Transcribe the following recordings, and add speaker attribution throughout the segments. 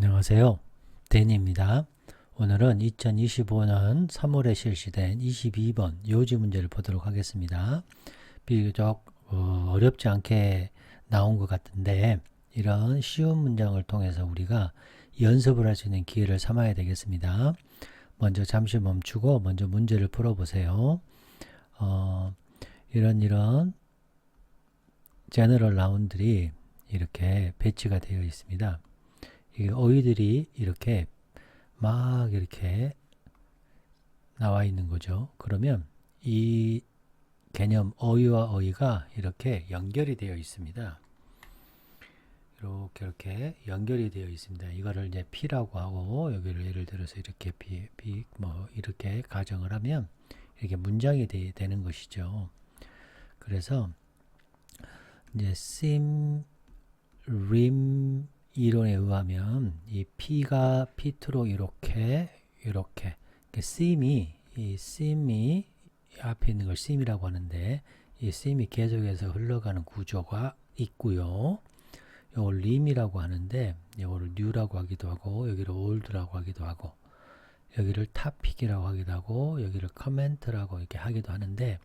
Speaker 1: 안녕하세요. 데니입니다. 오늘은 2025년 3월에 실시된 22번 요지 문제를 보도록 하겠습니다. 비교적 어렵지 않게 나온 것 같은데 이런 쉬운 문장을 통해서 우리가 연습을 할 수 있는 기회를 삼아야 되겠습니다. 먼저 잠시 멈추고 먼저 문제를 풀어보세요. 이런 제너럴 나운들이 이렇게 배치가 되어 있습니다. 이 어휘들이 이렇게 막 이렇게 나와 있는 거죠. 그러면 이 개념 어휘와 어휘가 이렇게 연결이 되어 있습니다. 이렇게 연결이 되어 있습니다. 이거를 이제 P라고 하고 여기를 예를 들어서 이렇게 P 뭐 이렇게 가정을 하면 이렇게 문장이 되는 것이죠. 그래서 이제 sim, rim 이론에 의하면 이 P가 P2로 이렇게 sim이 이 sim이 앞에 있는 걸 sim이라고 하는데 이 sim이 계속해서 흘러가는 구조가 있고요. 이걸 rim이라고 하는데 이거를 new라고 하기도 하고 여기를 old라고 하기도 하고 여기를 topic이라고 하기도 하고 여기를 comment라고 이렇게 하기도 하는데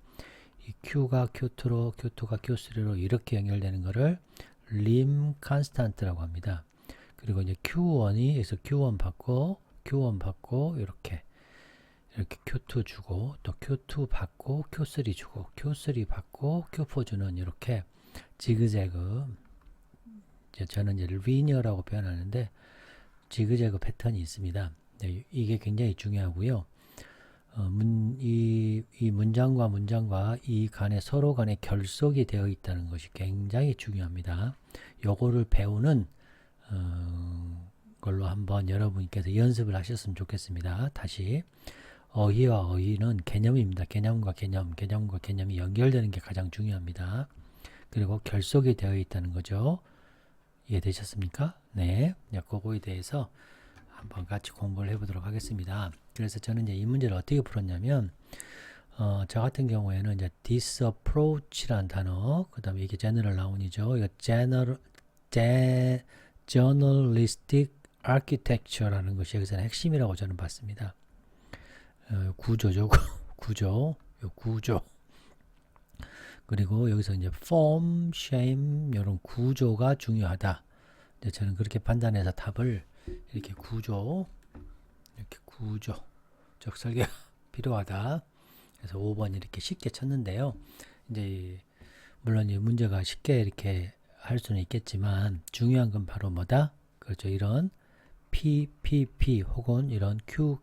Speaker 1: 이 Q가 Q2로 Q2가 Q3로 이렇게 연결되는 거를 림 컨스탄트라고 합니다. 그리고 이제 Q1이 여기서 Q1 받고 이렇게 Q2 주고 또 Q2 받고 Q3 주고 Q3 받고 Q4 주는 이렇게 지그재그 저는 이제 리니어라고 표현하는데 지그재그 패턴이 있습니다. 네, 이게 굉장히 중요하고요. 이 문장과 이 간에 서로 간에 결속이 되어 있다는 것이 굉장히 중요합니다. 요거를 배우는 걸로 한번 여러분께서 연습을 하셨으면 좋겠습니다. 다시 어휘와 어휘는 개념입니다. 개념과 개념이 연결되는 게 가장 중요합니다. 그리고 결속이 되어 있다는 거죠. 이해되셨습니까? 네, 그거에 대해서 한번 같이 공부를 해보도록 하겠습니다. 그래서 저는 이제 이 문제를 어떻게 풀었냐면, 저 같은 경우에는 이제 disapproach라는 단어, 그 다음에 이게 general noun이죠. 이거 journalistic architecture라는 것이 여기서는 핵심이라고 저는 봤습니다. 구조죠, 구조. 그리고 여기서 이제 form, shape 이런 구조가 중요하다. 저는 그렇게 판단해서 답을 이렇게 구조적 설계가 필요하다. 그래서 5번 이렇게 쉽게 쳤는데요. 이제 물론 이 문제가 쉽게 이렇게 할 수는 있겠지만 중요한 건 바로 뭐다? 그렇죠. 이런 P 혹은 이런 Q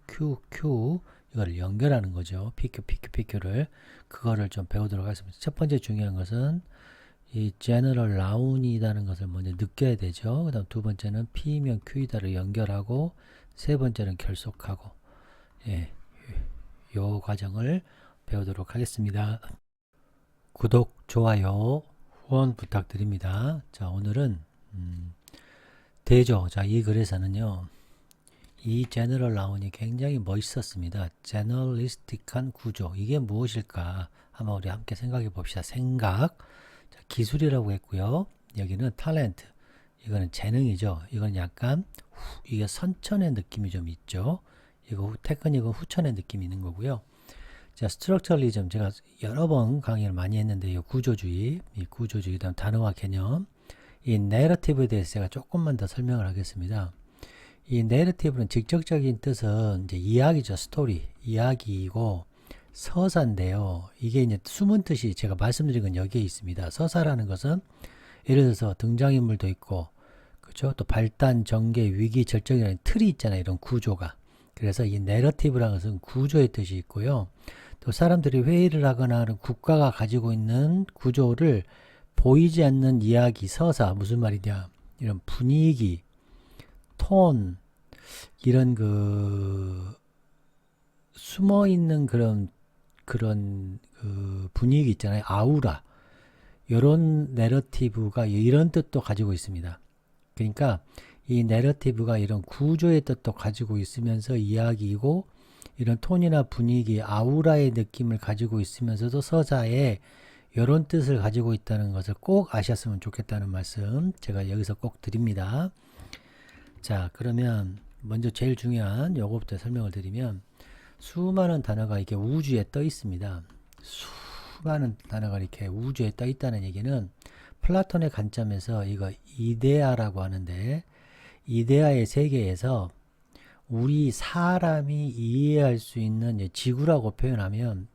Speaker 1: 이거를 연결하는 거죠. PQ를 그거를 좀 배우도록 하겠습니다. 첫 번째 중요한 것은 이 general noun이라는 것을 먼저 느껴야 되죠. 그 다음 두 번째는 P면 Q이다를 연결하고 세 번째는 결속하고 요 과정을 배우도록 하겠습니다. 구독, 좋아요, 후원 부탁드립니다. 자, 오늘은 대조. 자, 이 글에서는요. 이 general noun이 굉장히 멋있었습니다. generalistic한 구조. 이게 무엇일까? 한번 우리 함께 생각해 봅시다. 생각. 자, 기술이라고 했고요. 여기는 talent. 이거는 재능이죠. 이건 약간 이게 선천의 느낌이 좀 있죠. 이거 테크닉은 후천의 느낌이 있는 거고요. 자, 스트럭처리즘 제가 여러 번 강의를 많이 했는데 이 구조주의, 다음 단어와 개념, 이 내러티브에 대해서 제가 조금만 더 설명을 하겠습니다. 이 내러티브는 직접적인 뜻은 이제 이야기죠, 스토리, 이야기이고 서사인데요. 이게 이제 숨은 뜻이 제가 말씀드린 건 여기에 있습니다. 서사라는 것은 예를 들어서 등장인물도 있고, 그렇죠? 또 발단, 전개, 위기, 절정이라는 틀이 있잖아요. 이런 구조가. 그래서 이 내러티브라는 것은 구조의 뜻이 있고요. 또 사람들이 회의를 하거나 하는 국가가 가지고 있는 구조를 보이지 않는 이야기, 서사, 무슨 말이냐. 이런 분위기, 톤, 이런 숨어 있는 그런 분위기 있잖아요. 아우라. 이런 내러티브가 이런 뜻도 가지고 있습니다. 그러니까 이 내러티브가 이런 구조의 뜻도 가지고 있으면서 이야기이고 이런 톤이나 분위기, 아우라의 느낌을 가지고 있으면서도 서사에 이런 뜻을 가지고 있다는 것을 꼭 아셨으면 좋겠다는 말씀 제가 여기서 꼭 드립니다. 자, 그러면 먼저 제일 중요한 요거부터 설명을 드리면 수많은 단어가 이렇게 우주에 떠 있습니다. 수많은 단어가 이렇게 우주에 떠 있다는 얘기는 플라톤의 관점에서 이거 이데아라고 하는데 이데아의 세계에서 우리 사람이 이해할 수 있는 지구라고 표현하면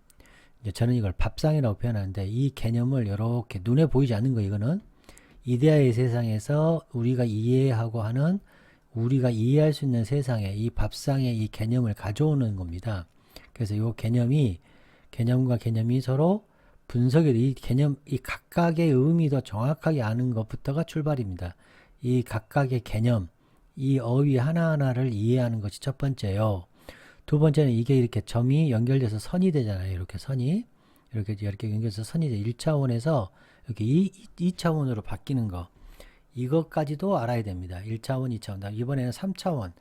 Speaker 1: 저는 이걸 밥상이라고 표현하는데 이 개념을 이렇게 눈에 보이지 않는 거 이거는 이데아의 세상에서 우리가 이해하고 하는 우리가 이해할 수 있는 세상에 이 밥상에 이 개념을 가져오는 겁니다. 그래서 이 개념과 개념이 서로 분석이 이 개념 이 각각의 의미도 정확하게 아는 것부터가 출발입니다. 이 각각의 개념 이 어휘 하나하나를 이해하는 것이 첫 번째요. 두 번째는 이게 이렇게 점이 연결돼서 선이 되잖아요. 이렇게 선이 이렇게 연결해서 선이 돼 1차원에서 이렇게 2차원으로 바뀌는 거 이것까지도 알아야 됩니다. 1차원, 2차원, 이번에는 3차원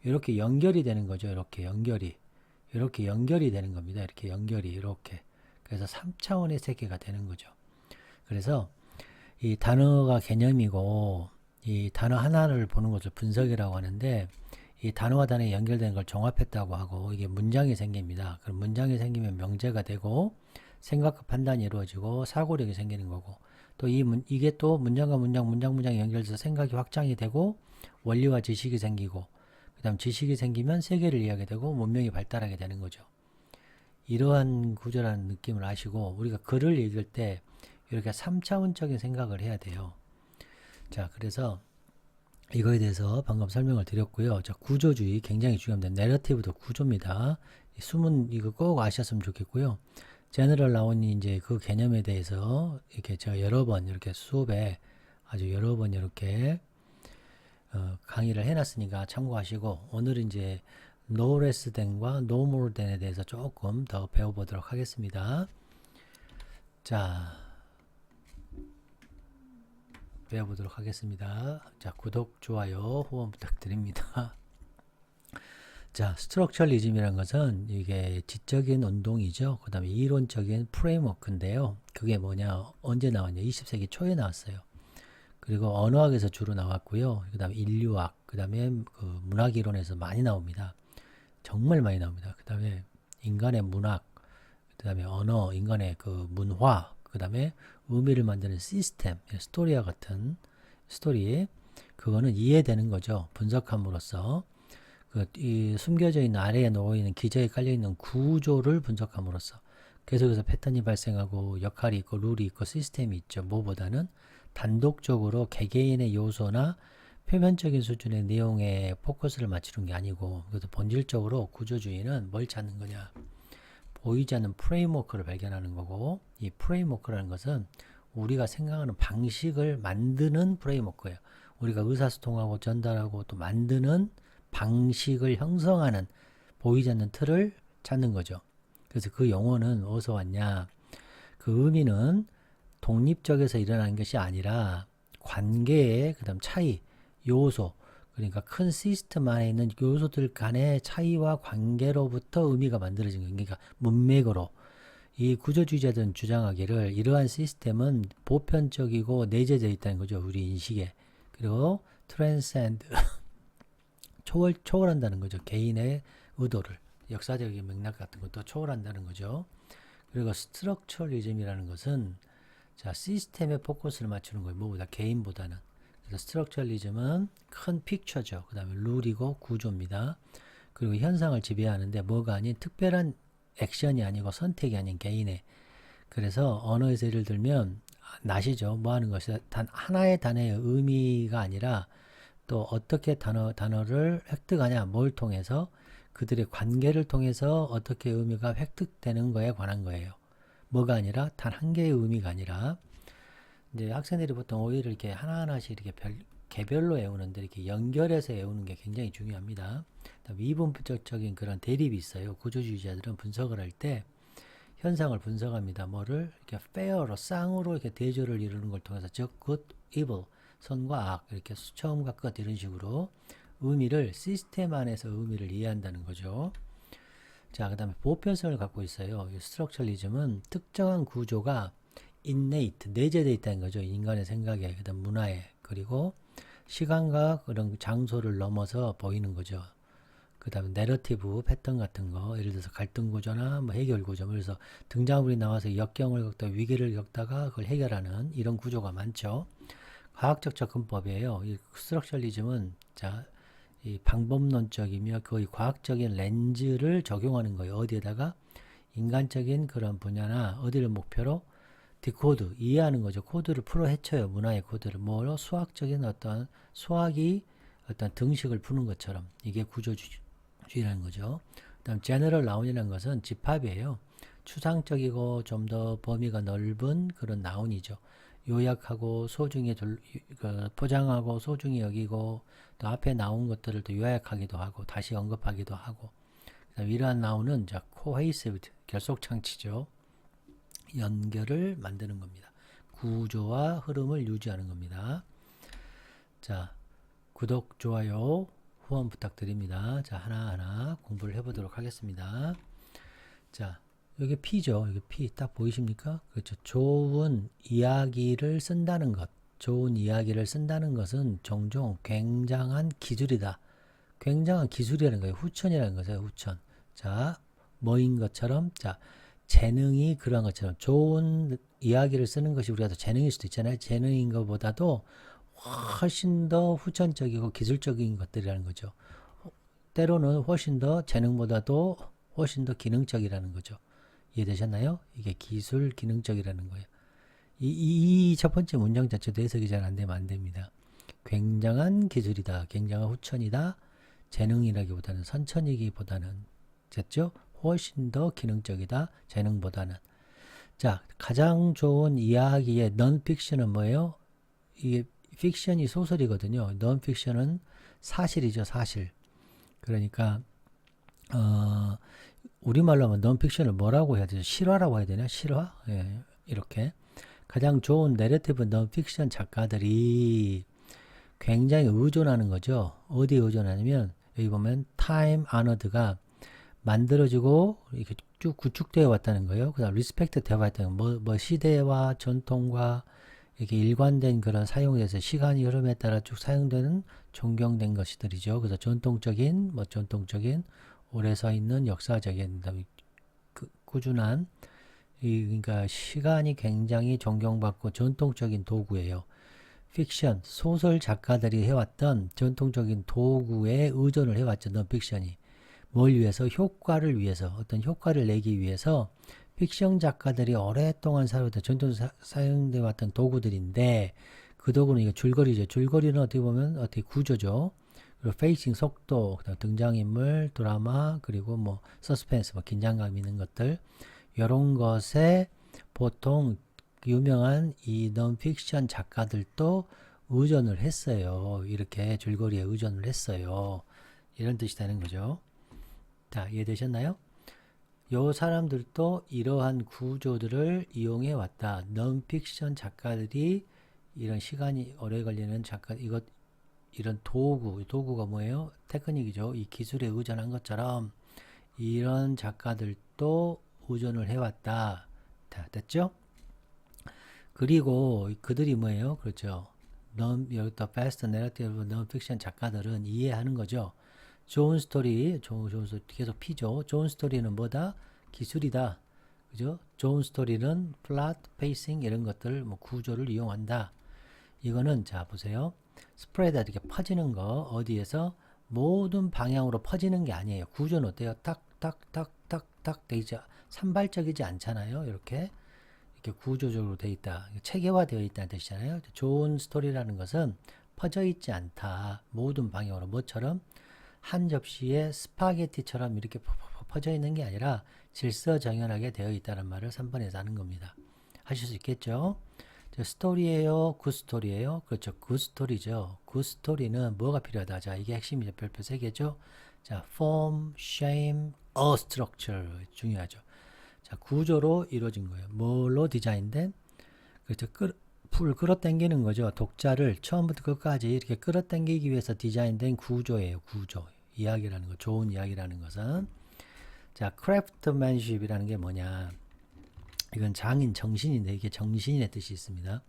Speaker 1: 이렇게 연결이 되는 거죠. 이렇게 연결이 되는 겁니다. 이렇게 연결이 이렇게 그래서 3차원의 세계가 되는 거죠. 그래서 이 단어가 개념이고 이 단어 하나를 보는 것을 분석이라고 하는데 이 단어와 단어에 연결된 걸 종합했다고 하고 이게 문장이 생깁니다. 그럼 문장이 생기면 명제가 되고 생각과 판단이 이루어지고 사고력이 생기는 거고 또 이게 또 문장과 문장이 연결돼서 생각이 확장이 되고 원리와 지식이 생기고 그 다음 지식이 생기면 세계를 이해하게 되고 문명이 발달하게 되는 거죠. 이러한 구조라는 느낌을 아시고 우리가 글을 읽을 때 이렇게 3차원적인 생각을 해야 돼요. 자, 그래서 이거에 대해서 방금 설명을 드렸고요. 자, 구조주의 굉장히 중요합니다. 내러티브도 구조입니다. 숨은 이거 꼭 아셨으면 좋겠고요. 제너럴 나온이 이제 그 개념에 대해서 이렇게 제가 여러 번 이렇게 수업에 아주 여러 번 이렇게 강의를 해놨으니까 참고하시고 오늘은 이제 no less than과 no more than에 대해서 조금 더 배워보도록 하겠습니다. 자, 배워보도록 하겠습니다. 자, 구독, 좋아요, 후원 부탁드립니다. 자, 스트럭처리즘이라는 것은 이게 지적인 운동이죠. 그 다음에 이론적인 프레임워크인데요. 그게 뭐냐, 언제 나왔냐, 20세기 초에 나왔어요. 그리고 언어학에서 주로 나왔고요. 그 다음에 인류학, 그 다음에 그 문학이론에서 많이 나옵니다. 정말 많이 나옵니다. 그 다음에 인간의 문학, 그 다음에 언어, 인간의 그 문화, 그 다음에 의미를 만드는 시스템, 스토리와 같은 스토리, 그거는 이해되는 거죠. 분석함으로써. 이 숨겨져 있는 아래에 놓여 있는 기저에 깔려 있는 구조를 분석함으로써 계속해서 패턴이 발생하고 역할이 있고 룰이 있고 시스템이 있죠. 뭐보다는 단독적으로 개개인의 요소나 표면적인 수준의 내용에 포커스를 맞추는 게 아니고 그래도 본질적으로 구조주의는 뭘 찾는 거냐, 보이지 않는 프레임워크를 발견하는 거고 이 프레임워크라는 것은 우리가 생각하는 방식을 만드는 프레임워크예요. 우리가 의사소통하고 전달하고 또 만드는 방식을 형성하는 보이지 않는 틀을 찾는 거죠. 그래서 그 용어는 어디서 왔냐? 그 의미는 독립적에서 일어나는 것이 아니라 관계의 그다음 차이, 요소, 그러니까 큰 시스템 안에 있는 요소들 간의 차이와 관계로부터 의미가 만들어진 거예요. 그러니까 문맥으로. 이 구조주의자들은 주장하기를 이러한 시스템은 보편적이고 내재되어 있다는 거죠. 우리 인식에. 그리고 transcend 초월한다는 거죠. 개인의 의도를 역사적인 맥락 같은 것도 초월한다는 거죠. 그리고 스트럭처리즘이라는 것은 자 시스템에 포커스를 맞추는 거예요. 뭐보다 개인보다는. 그래서 스트럭처리즘은 큰 픽처죠. 그 다음에 룰이고 구조입니다. 그리고 현상을 지배하는데 뭐가 아닌 특별한 액션이 아니고 선택이 아닌 개인의. 그래서 언어에서 예를 들면 나시죠. 뭐 하는 것이 단 하나의 단어의 의미가 아니라 또 어떻게 단어를 획득하냐, 뭘 통해서 그들의 관계를 통해서 어떻게 의미가 획득되는 거에 관한 거예요. 뭐가 아니라 단 한 개의 의미가 아니라 이제 학생들이 보통 오히려 이렇게 하나하나씩 이렇게 개별로 외우는데 이렇게 연결해서 외우는 게 굉장히 중요합니다. 미분적인 그런 대립이 있어요. 구조주의자들은 분석을 할 때 현상을 분석합니다. 뭐를 이렇게 fair로 쌍으로 이렇게 대조를 이루는 걸 통해서 즉 good, evil 선과 악 이렇게 처음과 끝 이런 식으로 의미를 시스템 안에서 의미를 이해한다는 거죠. 자, 그 다음에 보편성을 갖고 있어요. 이 스트럭처리즘은 특정한 구조가 innate, 내재되어 있다는 거죠. 인간의 생각에, 그 다음 문화에, 그리고 시간과 그런 장소를 넘어서 보이는 거죠. 그 다음에 내러티브 패턴 같은 거, 예를 들어서 갈등 구조나 뭐 해결 구조, 그래서 등장인물이 나와서 역경을 겪다 위기를 겪다가 그걸 해결하는 이런 구조가 많죠. 과학적 접근법이에요. 이 스트럭처리즘은 자, 이 방법론적이며 거의 과학적인 렌즈를 적용하는 거예요. 어디에다가 인간적인 그런 분야나 어디를 목표로 디코드 이해하는 거죠. 코드를 풀어 헤쳐요. 문화의 코드를 뭐로 수학적인 어떤 수학이 어떤 등식을 푸는 것처럼 이게 구조주의라는 거죠. 그다음 제너럴 나운이라는 것은 집합이에요. 추상적이고 좀 더 범위가 넓은 그런 나운이죠. 요약하고 소중히 포장하고 소중히 여기고 또 앞에 나온 것들을 또 요약하기도 하고 다시 언급하기도 하고 이러한 나운은 자 코헤이시브 결속 창치죠. 연결을 만드는 겁니다. 구조와 흐름을 유지하는 겁니다. 자, 구독, 좋아요, 후원 부탁드립니다. 자, 하나하나 공부를 해보도록 하겠습니다. 자, 여기 P죠. 여기 P 딱 보이십니까? 그렇죠. 좋은 이야기를 쓴다는 것. 좋은 이야기를 쓴다는 것은 종종 굉장한 기술이다. 굉장한 기술이라는 거예요. 후천이라는 거죠. 후천. 자, 뭐인 것처럼, 자, 재능이 그러한 것처럼 좋은 이야기를 쓰는 것이 우리가 더 재능일 수도 있잖아요. 재능인 것보다도 훨씬 더 후천적이고 기술적인 것들이라는 거죠. 때로는 훨씬 더 재능보다도 훨씬 더 기능적이라는 거죠. 이해되셨나요? 이게 기술 기능적이라는 거예요. 이 첫 번째 문장 자체도 해석이 잘 안 되면 안 됩니다. 굉장한 기술이다. 굉장한 후천이다. 재능이라기보다는 선천이기보다는 됐죠? 훨씬 더 기능적이다. 재능보다는. 자, 가장 좋은 이야기의 넌픽션은 뭐예요? 이게 픽션이 소설이거든요. 넌픽션은 사실이죠. 사실. 그러니까 우리말로 하면 넌픽션을 뭐라고 해야 되죠? 실화라고 해야 되나? 실화? 예, 이렇게. 가장 좋은 내러티브 넌픽션 작가들이 굉장히 의존하는 거죠. 어디에 의존하냐면 여기 보면 타임 아너드가 만들어지고 이렇게 쭉 구축되어 왔다는 거예요. 그다음 리스펙트 되어 왔다는 뭐 시대와 전통과 이렇게 일관된 그런 사용에서 시간이 흐름에 따라 쭉 사용되는 존경된 것들이죠. 그래서 전통적인 오래 서 있는 역사적인 꾸준한 그러니까 시간이 굉장히 존경받고 전통적인 도구예요. 픽션, 소설 작가들이 해왔던 전통적인 도구에 의존을 해왔죠. 넌픽션이. 뭘 위해서? 효과를 위해서. 어떤 효과를 내기 위해서 픽션 작가들이 오랫동안 사용했던 전통 사용되어 왔던 도구들인데 그 도구는 이게 줄거리죠. 줄거리는 어떻게 보면 어떻게 구조죠. 그리고 페이싱 속도, 그다음 등장인물, 드라마, 그리고 뭐 서스펜스, 뭐 긴장감 있는 것들 이런 것에 보통 유명한 이 넌픽션 작가들도 의존을 했어요. 이렇게 줄거리에 의존을 했어요. 이런 뜻이 되는 거죠. 자, 이해되셨나요? 요 사람들도 이러한 구조들을 이용해 왔다. 넌픽션 작가들이 이런 시간이 오래 걸리는 이런 도구가 뭐예요? 테크닉이죠. 이 기술에 의존한 것처럼 이런 작가들도 의존을 해왔다. 다 됐죠? 그리고 그들이 뭐예요? 그렇죠. 여기 또 베스트 내러티브 넌픽션 작가들은 이해하는 거죠. 좋은 스토리, 좋은 스토리 계속 P죠. 좋은 스토리는 뭐다? 기술이다. 그죠? 좋은 스토리는 플롯, 페이싱 이런 것들 뭐 구조를 이용한다. 이거는 자 보세요. 스프레드 이렇게 퍼지는 거 어디에서 모든 방향으로 퍼지는 게 아니에요. 구조는 어때요? 탁탁탁탁탁 되지 산발적이지 않잖아요. 이렇게 구조적으로 되어 있다. 체계화되어 있다는 뜻이잖아요. 좋은 스토리라는 것은 퍼져 있지 않다. 모든 방향으로 뭐처럼 한 접시에 스파게티처럼 이렇게 퍼져 있는 게 아니라 질서정연하게 되어 있다는 말을 3번에서 하는 겁니다. 하실 수 있겠죠? 스토리예요? 굿스토리예요? 그렇죠. 굿스토리죠. 굿스토리는 뭐가 필요하다? 자, 이게 핵심이죠. 별표 3개죠. 자, form, shape, a structure 중요하죠. 자, 구조로 이루어진 거예요. 뭘로 디자인된? 그렇죠. 풀 끌어당기는 거죠. 독자를 처음부터 끝까지 이렇게 끌어당기기 위해서 디자인된 구조예요. 구조. 이야기라는 거, 좋은 이야기라는 것은. 자, 크래프트맨십이라는 게 뭐냐? 이건 장인 정신인데 이게 정신의 뜻이 있습니다.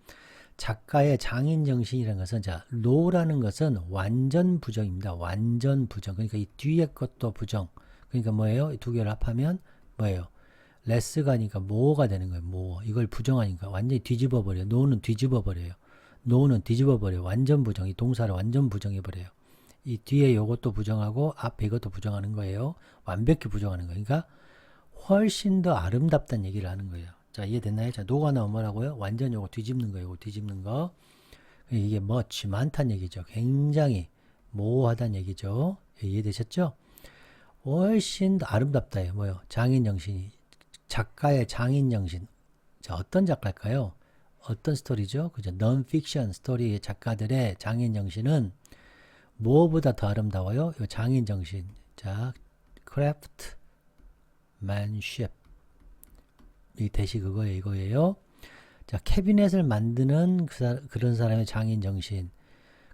Speaker 1: 작가의 장인 정신이라는 것은 자, 노라는 것은 완전 부정입니다. 완전 부정. 그러니까 이 뒤에 것도 부정. 그러니까 뭐예요? 이 두 개를 합하면 뭐예요? 레스가니까 모어가 되는 거예요. 모어. 이걸 부정하니까 완전히 뒤집어 버려요. 노는 뒤집어 버려요. 노는 뒤집어 버려요. 완전 부정. 이 동사를 완전 부정해 버려요. 이 뒤에 요것도 부정하고 앞에 이것도 부정하는 거예요. 완벽히 부정하는 거예요. 그러니까 훨씬 더 아름답다는 얘기를 하는 거예요. 자, 이해됐나요? 자, 노가 나오면 뭐라고요? 완전 요거 뒤집는 거예요. 요거 뒤집는 거. 이게 much, 많다는 얘기죠. 굉장히 모호하다는 얘기죠. 이해되셨죠? 훨씬 더 아름답다예요. 뭐요? 장인 정신이. 작가의 장인 정신. 자, 어떤 작가일까요? 어떤 스토리죠? 그죠? non-fiction 스토리의 작가들의 장인 정신은 무엇보다 더 아름다워요? 이 장인 정신. 자, craftsmanship. 이 대시 그거예요, 이거예요. 자, 캐비넷을 만드는 그런 사람의 장인 정신.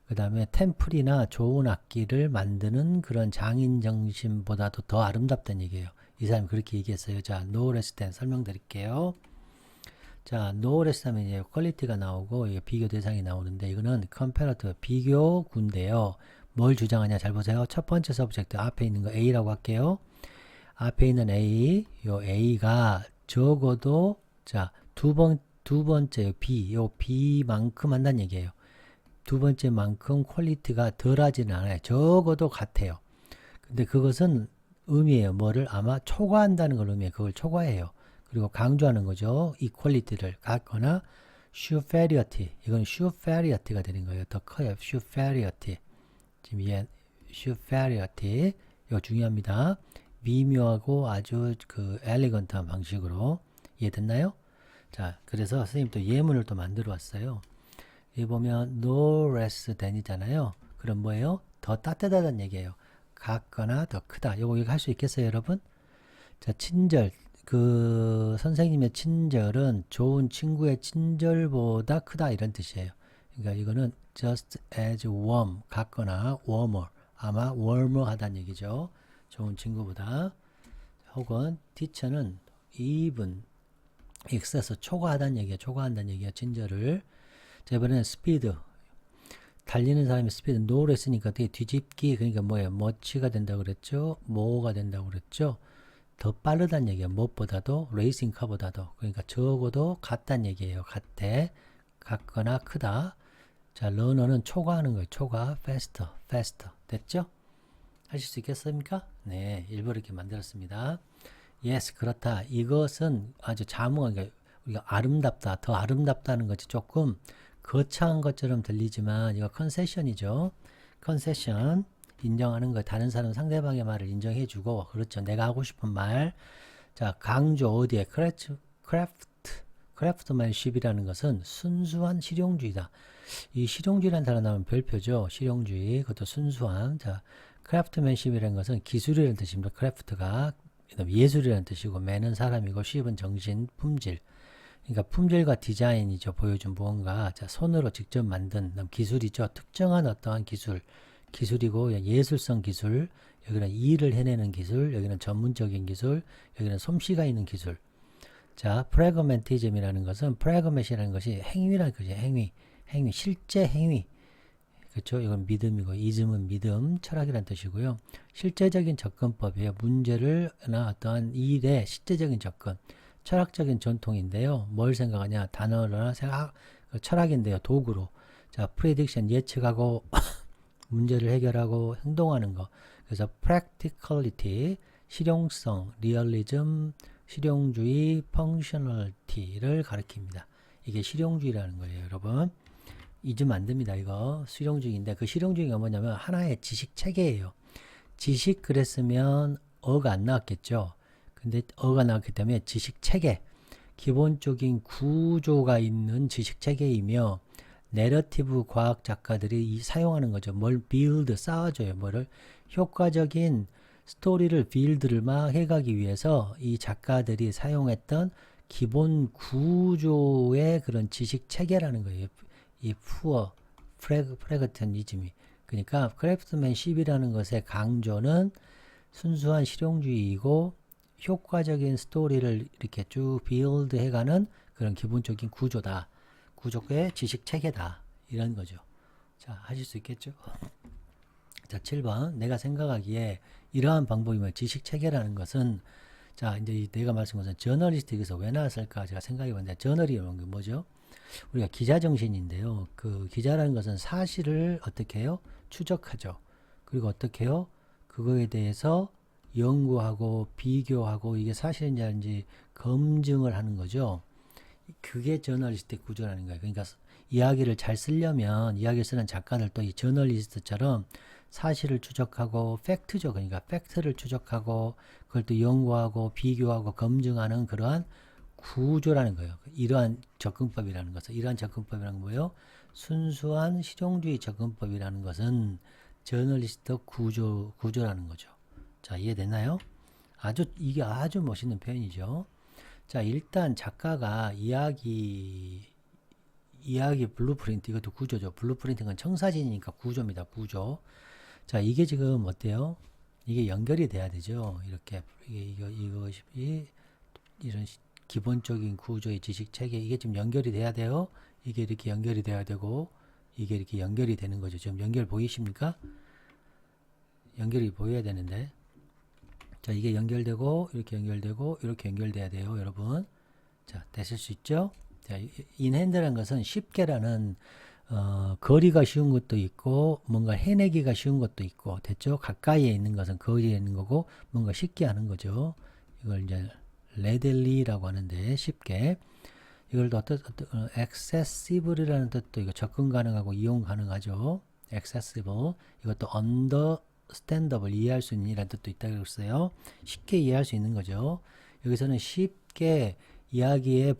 Speaker 1: 그 다음에 템플이나 좋은 악기를 만드는 그런 장인 정신보다도 더 아름답다는 얘기예요. 이 사람이 그렇게 얘기했어요. 자, no less than 설명드릴게요. 자, no less 하면 이제 퀄리티가 나오고 이게 비교 대상이 나오는데 이거는 comparative 비교구인데요. 뭘 주장하냐 잘 보세요. 첫 번째 서브젝트 앞에 있는 거 A라고 할게요. 앞에 있는 A, 요 A가 적어도 자, 두 번째 B, 요 B만큼 한다는 얘기예요. 두 번째만큼 퀄리티가 덜하지는 않아요. 적어도 같아요. 근데 그것은 의미예요. 뭐를 아마 초과한다는 걸 의미해요. 그걸 초과해요. 그리고 강조하는 거죠. 이 퀄리티를 갖거나 superiority. 이건 superiority가 되는 거예요. 더 커요. superiority. 지금 이해 superiority. 이거 중요합니다. 미묘하고 아주 그 엘리건트한 방식으로 이해됐나요? 자, 그래서 선생님 또 예문을 또 만들어 왔어요. 여기 보면 no less than이잖아요. 그럼 뭐예요? 더 따뜻하다는 얘기예요. 같거나 더 크다. 요거 할 수 있겠어요, 여러분? 자, 친절. 그 선생님의 친절은 좋은 친구의 친절보다 크다 이런 뜻이에요. 그러니까 이거는 just as warm 같거나 warmer 아마 warmer 하다는 얘기죠. 좋은 친구보다. 혹은 teacher는 even excess 초과하다는 얘기야. 초과한다는 얘기야. 친절을. 자, 이번에는 스피드. 달리는 사람이 스피드 노를 했으니까 되게 뒤집기 그러니까 뭐예요? 머치가 된다고 그랬죠? 모어가 된다고 그랬죠? 더 빠르다는 얘기예요. 무엇보다도 레이싱 카보다도 그러니까 적어도 같다는 얘기예요. 같대. 같거나 크다. 자, 러너는 초과하는 거예요. 초과. faster. faster. 됐죠? 하실 수 있겠습니까? 네, 일부러 이렇게 만들었습니다. yes, 그렇다. 이것은 아주 자무한 게 우리가 아름답다, 더 아름답다는 것이 조금 거창한 것처럼 들리지만 이거 컨세션이죠. 컨세션 인정하는 거 다른 사람 상대방의 말을 인정해주고 그렇죠. 내가 하고 싶은 말. 자, 강조 어디에 크래프트맨십이라는 것은 순수한 실용주의다. 이 실용주의라는 단어 나오면 별표죠. 실용주의 그것도 순수한. 자, 크래프트맨십이라는 것은 기술이라는 뜻입니다. 크래프트가 예술이라는 뜻이고 맨은 사람이고 쉽은 정신, 품질. 그러니까 품질과 디자인이죠. 보여준 무언가. 자, 손으로 직접 만든 기술이죠. 특정한 어떠한 기술이고 예술성 기술. 여기는 일을 해내는 기술. 여기는 전문적인 기술. 여기는 솜씨가 있는 기술. 자, 프래그맨티즘이라는 것은 프래그맷이라는 것이 행위라는 것이 행위, 실제 행위. 그렇죠? 이건 믿음이고 이즘은 믿음, 철학이라는 뜻이고요. 실제적인 접근법이에요. 문제를나 어떠한 일에 실제적인 접근. 철학적인 전통인데요. 뭘 생각하냐? 단어나 생각, 철학인데요. 도구로. 자, 프레딕션 예측하고 문제를 해결하고 행동하는 거. 그래서 practicality, 실용성, realism, 실용주의, functionality를 가리킵니다. 이게 실용주의라는 거예요, 여러분. 잊으면 안 됩니다, 이거. 실용주의인데 그 실용주의가 뭐냐면 하나의 지식 체계예요. 지식 그랬으면 어가 안 나왔겠죠. 근데 어가 나왔기 때문에 지식 체계, 기본적인 구조가 있는 지식 체계이며 내러티브 과학 작가들이 사용하는 거죠. 뭘 build, 쌓아줘요. 뭐를 효과적인 스토리를 빌드를 막 해가기 위해서 이 작가들이 사용했던 기본 구조의 그런 지식 체계라는 거예요. 이 푸어, 프래그턴이즘이. 그러니까 크래프트맨십이라는 것의 강조는 순수한 실용주의이고 효과적인 스토리를 이렇게 쭉 빌드 해가는 그런 기본적인 구조다. 구조의 지식 체계다. 이런 거죠. 자, 하실 수 있겠죠? 자, 7번. 내가 생각하기에 이러한 방법이 뭐 지식 체계라는 것은 자, 이제 내가 말씀한 것은 저널리스트에서 왜 나왔을까 제가 생각해 봤는데 저널이라는 게 뭐죠? 우리가 기자 정신인데요. 그 기자라는 것은 사실을 어떻게 해요? 추적하죠. 그리고 어떻게 해요? 그거에 대해서 연구하고 비교하고 이게 사실인지 아닌지 검증을 하는 거죠. 그게 저널리스트의 구조라는 거예요. 그러니까 이야기를 잘 쓰려면 이야기를 쓰는 작가들도 이 저널리스트처럼 사실을 추적하고 팩트죠. 그러니까 팩트를 추적하고 그걸 또 연구하고 비교하고 검증하는 그러한 구조라는 거예요. 이러한 접근법이라는 것은 이러한 접근법이라는 건 뭐예요? 순수한 실용주의 접근법이라는 것은 저널리스트 구조라는 거죠. 자, 이해됐나요? 이게 아주 멋있는 표현이죠. 자, 일단 작가가 이야기 블루프린트, 이것도 구조죠. 블루프린트는 청사진이니까 구조입니다. 구조. 자, 이게 지금 어때요? 이게 연결이 돼야 되죠. 이렇게, 이것이, 이런 기본적인 구조의 지식 체계, 이게 지금 연결이 돼야 돼요. 이게 이렇게 연결이 돼야 되고, 이게 이렇게 연결이 되는 거죠. 지금 연결 보이십니까? 연결이 보여야 되는데. 자, 이게 연결되고, 이렇게 연결되고, 이렇게 연결돼야 돼요. 여러분. 자, 되실 수 있죠? 자, 인핸드라는 것은 쉽게라는 거리가 쉬운 것도 있고 뭔가 해내기가 쉬운 것도 있고 됐죠? 가까이에 있는 것은 거리에 있는 거고 뭔가 쉽게 하는 거죠. 이걸 이제 레들리라고 하는데 쉽게 이걸 또 accessible이라는 뜻도 이거 접근 가능하고 이용 가능하죠. accessible 이것도 understandable 이해할 수 있는 이라는 뜻도 있다고 그랬어요. 쉽게 이해할 수 있는 거죠. 여기서는 쉽게 이야기의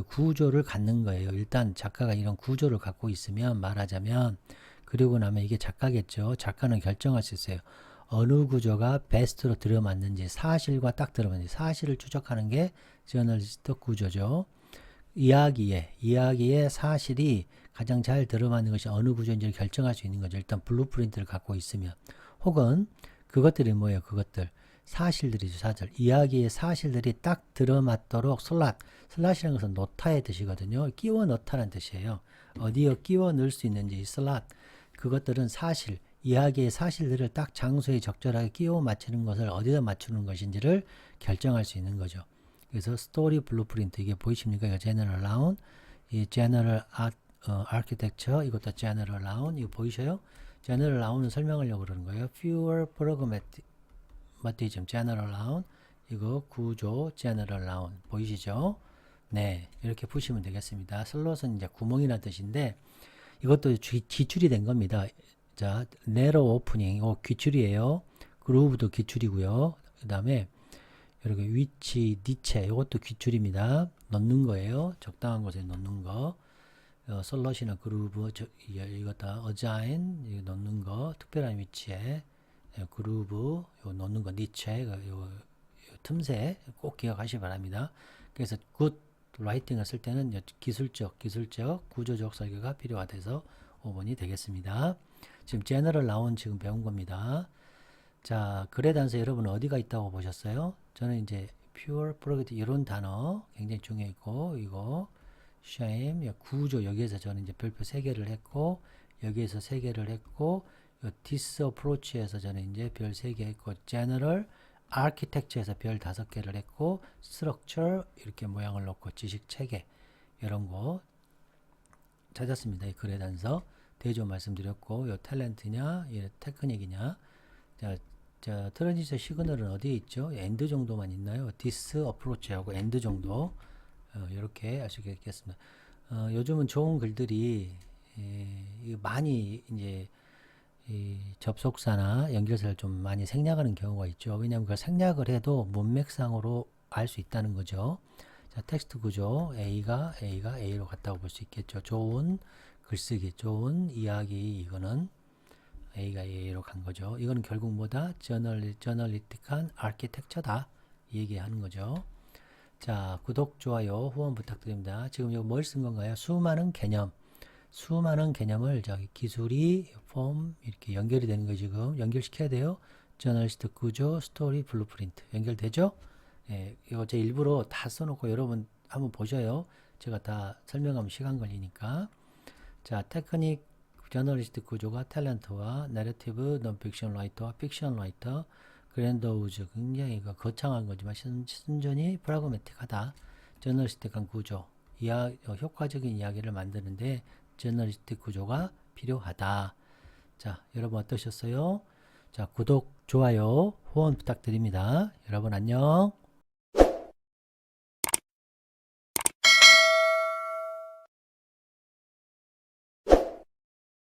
Speaker 1: 구조를 갖는 거예요. 일단 작가가 이런 구조를 갖고 있으면 말하자면 그리고 나면 이게 작가겠죠. 작가는 결정할 수 있어요. 어느 구조가 베스트로 들어맞는지 사실과 딱 들어맞는지 사실을 추적하는 게 저널리스트 구조죠. 이야기의 사실이 가장 잘 들어맞는 것이 어느 구조인지를 결정할 수 있는 거죠. 일단 블루프린트를 갖고 있으면 혹은 그것들이 뭐예요? 그것들 사실들이죠. 사실 이야기의 사실들이 딱 들어맞도록 슬롯이라는 것은 놓다의 뜻이거든요. 끼워 넣다라는 뜻이에요. 어디에 끼워 넣을 수 있는지 슬롯 그것들은 사실 이야기의 사실들을 딱 장소에 적절하게 끼워 맞추는 것을 어디다 맞추는 것인지를 결정할 수 있는 거죠. 그래서 스토리 블루프린트 이게 보이십니까? 이거 제너럴 라운 이 제너럴 아키텍처 이것도 제너럴 라운 이거 보이셔요? 제너럴 라운은 설명하려고 그러는 거예요. Fewer pragmatism 제너럴 라운 이거 구조 제너럴 라운 보이시죠? 네, 이렇게 보시면 되겠습니다. 슬롯은 이제 구멍이라는 뜻인데 이것도 기출이 된 겁니다. 자, narrow opening, 기출이에요. 그루브도 기출이고요. 그 다음에 이렇게 위치, 니체, 이것도 기출입니다. 넣는 거예요. 적당한 곳에 넣는 거. 슬롯이나 그루브, 이거 다 어자인 넣는 거, 특별한 위치에 그루브, 이거 넣는 거, 니체, 요 틈새 꼭 기억하시기 바랍니다. 그래서 굿 라이팅을 쓸 때는 기술적, 구조적 설계가 필요하돼서 5번이 되겠습니다. 지금 제너럴 나온 지금 배운 겁니다. 자, 글의 단서 여러분 어디가 있다고 보셨어요? 저는 이제 pure product 이런 단어 굉장히 중요했고 이거 shame 구조 여기에서 저는 이제 별표 3개를 했고 여기에서 3개를 했고 this approach에서 저는 이제 별 3개 했고 general architecture에서 별 5개를 했고 structure 이렇게 모양을 넣고 지식 체계 이런 거 찾았습니다. 이 글의 단서 대조 말씀드렸고 요 탤런트냐 테크닉이냐 자, 트랜지션 시그널은 어디에 있죠? 엔드 정도만 있나요? 디스 어프로치하고 엔드 정도 이렇게 알 수 있겠습니다. 요즘은 좋은 글들이 많이 이제 접속사나 연결사를 좀 많이 생략하는 경우가 있죠. 왜냐하면 그걸 생략을 해도 문맥상으로 알 수 있다는 거죠. 자, 텍스트 구조 A가 A로 갔다고 볼 수 있겠죠. 좋은 글쓰기, 좋은 이야기 이거는 A가 A로 간 거죠. 이거는 결국 뭐다? 저널리틱한 아키텍처다. 얘기하는 거죠. 자, 구독, 좋아요, 후원 부탁드립니다. 지금 이거 뭘 쓴 건가요? 수많은 개념을 저기 기술이 폼 이렇게 연결이 되는 거 지금 연결시켜야 돼요. 저널리스트 구조, 스토리, 블루프린트 연결되죠? 예, 이거 제 일부러 다 써놓고 여러분 한번 보셔요. 제가 다 설명하면 시간 걸리니까. 자, 테크닉 저널리스트 구조가 탤런트와 내러티브 논픽션 라이터와 픽션 라이터 그랜더우즈 굉장히 거창한 거지만 순전히 프라그매틱하다. 저널리스틱한 구조 효과적인 이야기를 만드는데 저널리스틱 구조가 필요하다. 자, 여러분 어떠셨어요? 자, 구독, 좋아요, 후원 부탁드립니다. 여러분 안녕.